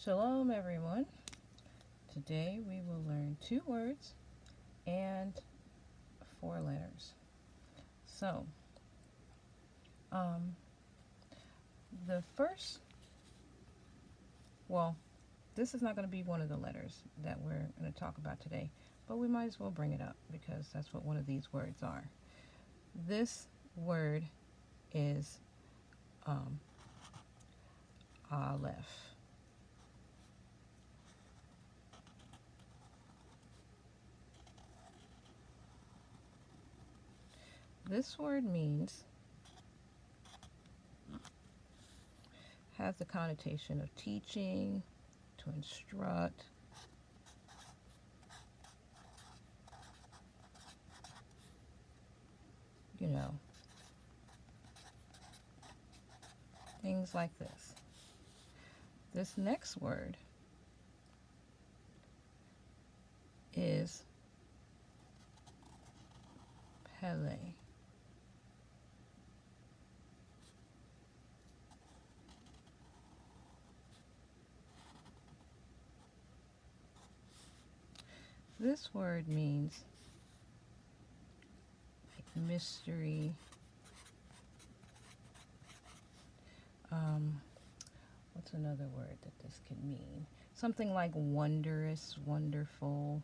Shalom, everyone. Today we will learn 2 words and 4 letters. So, um, the first, well, this is not going to be one of the letters that we're going to talk about today, but we might as well bring it up because that's what one of these words are. This word is Aleph. This word has the connotation of teaching, to instruct, things like this. This next word is Pele. This word means like mystery. What's another word that this could mean? Something like wondrous, wonderful.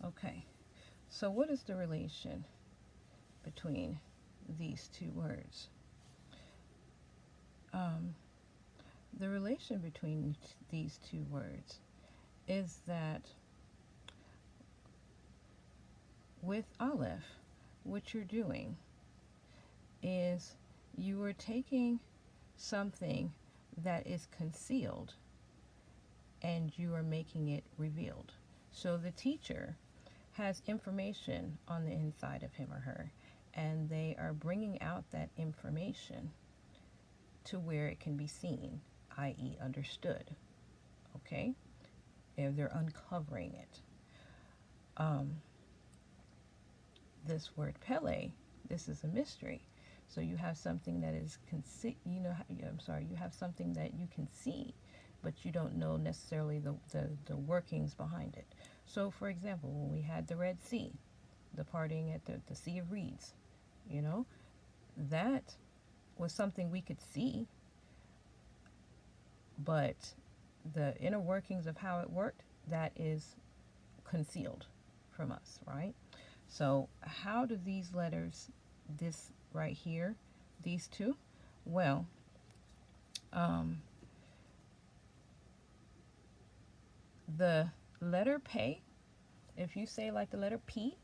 Okay, so what is the relation between these 2 words? The relation between these 2 words is that with Aleph, what you're doing is you are taking something that is concealed and you are making it revealed. So the teacher has information on the inside of him or her, and they are bringing out that information to where it can be seen, i.e. understood. Okay? They're uncovering it. This word Pele, this is a mystery. So you have something that is you have something that you can see, but you don't know necessarily the workings behind it. So for example, when we had the Red Sea, the parting at the Sea of Reeds, that was something we could see, but the inner workings of how it worked, that is concealed from us, right? So how do these letters, this right here, these 2? Well, the letter P, if you say like the letter P,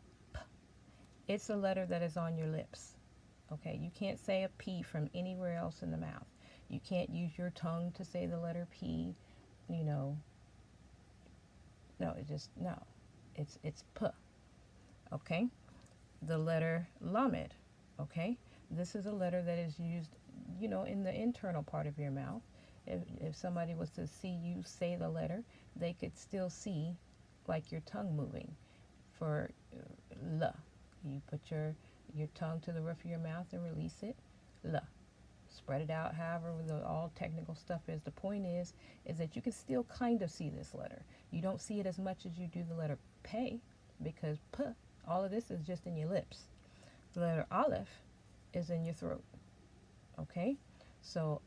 it's a letter that is on your lips. Okay, you can't say a P from anywhere else in the mouth. You can't use your tongue to say the letter P, No, it's P. Okay, the letter Lamed. Okay, this is a letter that is used, in the internal part of your mouth. If somebody was to see you say the letter, they could still see like your tongue moving. For L, you put your tongue to the roof of your mouth and release it. L. Spread it out however the all technical stuff is. The point is that you can still kind of see this letter. You don't see it as much as you do the letter P, because P, all of this is just in your lips. The letter Aleph is in your throat. Okay? So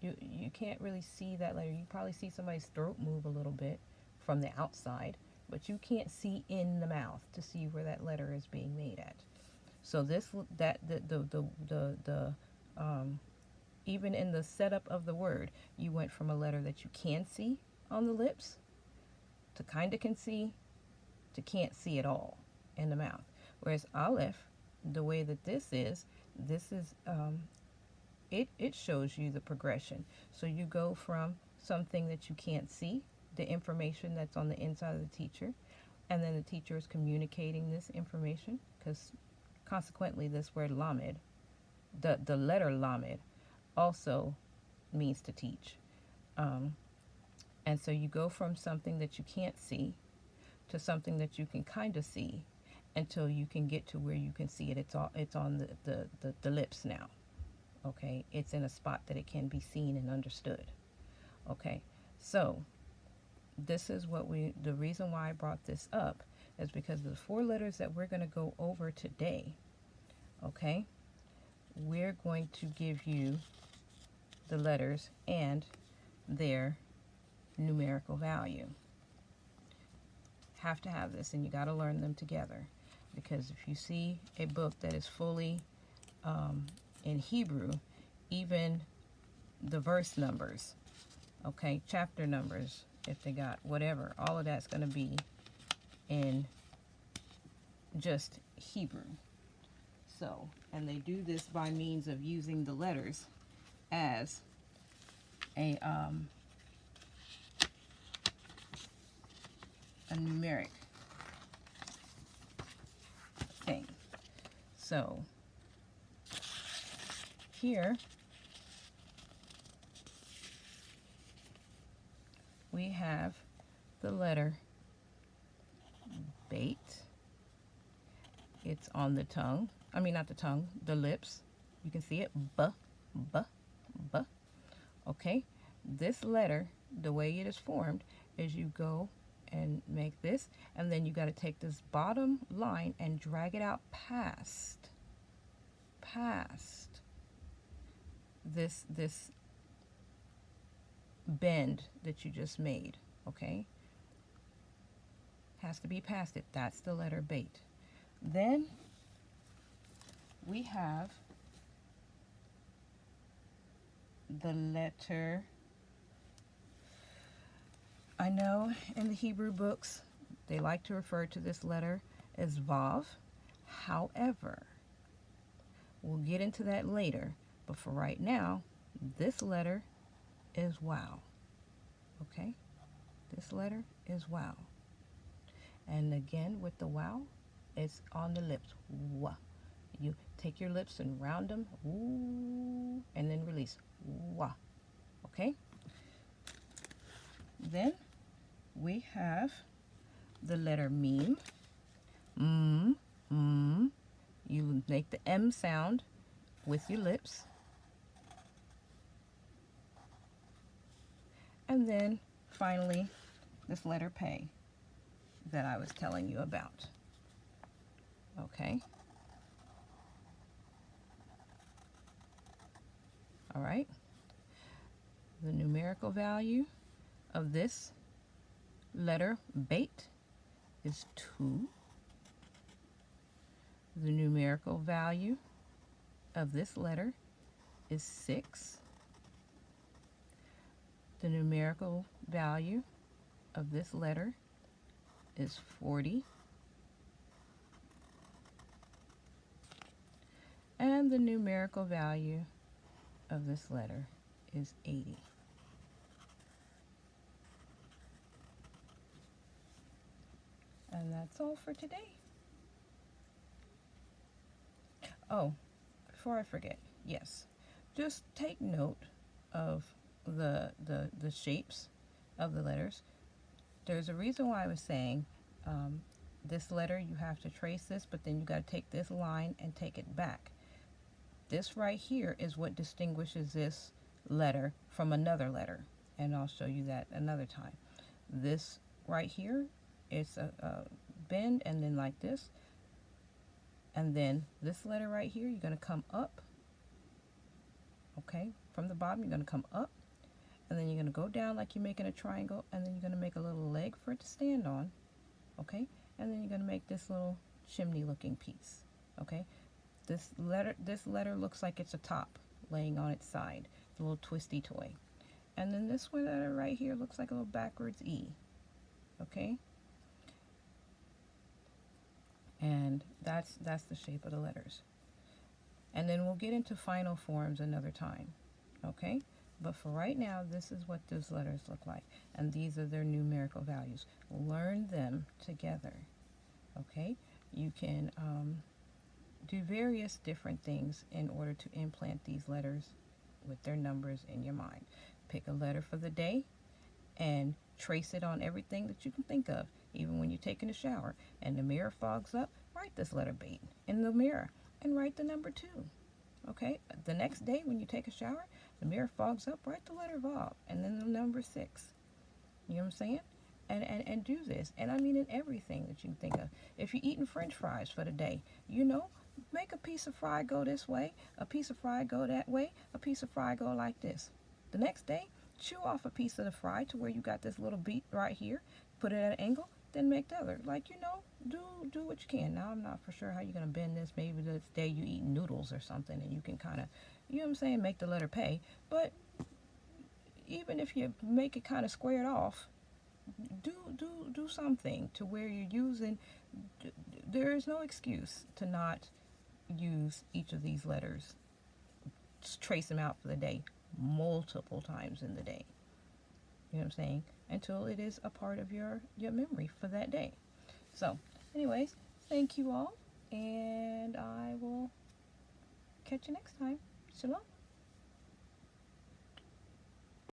you can't really see that letter. You probably see somebody's throat move a little bit from the outside, but you can't see in the mouth to see where that letter is being made at. So even in the setup of the word, you went from a letter that you can see on the lips to kind of can see to can't see at all in the mouth. Whereas Aleph, the way that this is it shows you the progression. So you go from something that you can't see, the information that's on the inside of the teacher, and then the teacher is communicating this information, because consequently this word Lamed, the letter Lamed, also means to teach. And so you go from something that you can't see to something that you can kind of see, until you can get to where you can see it. It's on the lips now. Okay, it's in a spot that it can be seen and understood. Okay, so this is what the reason why I brought this up is because the 4 letters that we're going to go over today, okay, we're going to give you the letters and their numerical value. Have to have this, and you got to learn them together, because if you see a book that is fully in Hebrew, even the verse numbers, okay, chapter numbers, if they got whatever, all of that's going to be in just Hebrew. So, and they do this by means of using the letters as a numeric thing. So here we have the letter bait. It's on the tongue. I mean, not the tongue, the lips. You can see it. B, b, b. Okay. This letter, the way it is formed, is you go and make this, and then you got to take this bottom line and drag it out past this bend that you just made. Okay, has to be past it. That's the letter bait. Then we have the letter, I know in the Hebrew books they like to refer to this letter as Vav. However, we'll get into that later, but for right now, this letter is Wow. Okay, this letter is Wow. And again, with the Wow, it's on the lips. Wah. You take your lips and round them, ooh, and then release. Wah. Okay? Then we have the letter Meme. You make the M sound with your lips. And then finally, this letter Pei that I was telling you about. Okay? All right? The numerical value of this letter bait is 2. The numerical value of this letter is 6. The numerical value of this letter is 40. And the numerical value of this letter is 80. And that's all for today. Oh, before I forget, yes, just take note of the shapes of the letters. There's a reason why I was saying this letter, you have to trace this, but then you got to take this line and take it back. This right here is what distinguishes this letter from another letter, and I'll show you that another time. This right here, it's a bend, and then like this, and then this letter right here, you're going to come up, okay, from the bottom, you're going to come up, and then you're going to go down like you're making a triangle, and then you're going to make a little leg for it to stand on, okay, and then you're going to make this little chimney looking piece, okay. This letter looks like it's a top laying on its side, a little twisty toy. And then this letter right here looks like a little backwards E, okay? And that's the shape of the letters. And then we'll get into final forms another time, okay? But for right now, this is what those letters look like. And these are their numerical values. Learn them together, okay? You can do various different things in order to implant these letters with their numbers in your mind. Pick a letter for the day and trace it on everything that you can think of, even when you're taking a shower and the mirror fogs up, write write this letter B in the mirror and write the number 2. Okay, the next day when you take a shower, the mirror fogs up, write the letter Vav and then the number 6. You know what I'm saying? And do this. And I mean in everything that you think of. If you're eating French fries for the day, you know, make a piece of fry go this way, a piece of fry go that way, a piece of fry go like this. The next day, chew off a piece of the fry to where you got this little beat right here, put it at an angle, then make the other. Like, you know, do what you can. Now, I'm not for sure how you're going to bend this. Maybe this day you eat noodles or something and you can kind of, you know what I'm saying, make the letter pay. But even if you make it kind of squared off, do something to where you're using, there is no excuse to not use each of these letters. Just trace them out for the day multiple times in the day. You know what I'm saying? Until it is a part of your memory for that day. So, anyways, thank you all, and I will catch you next time. Shalom.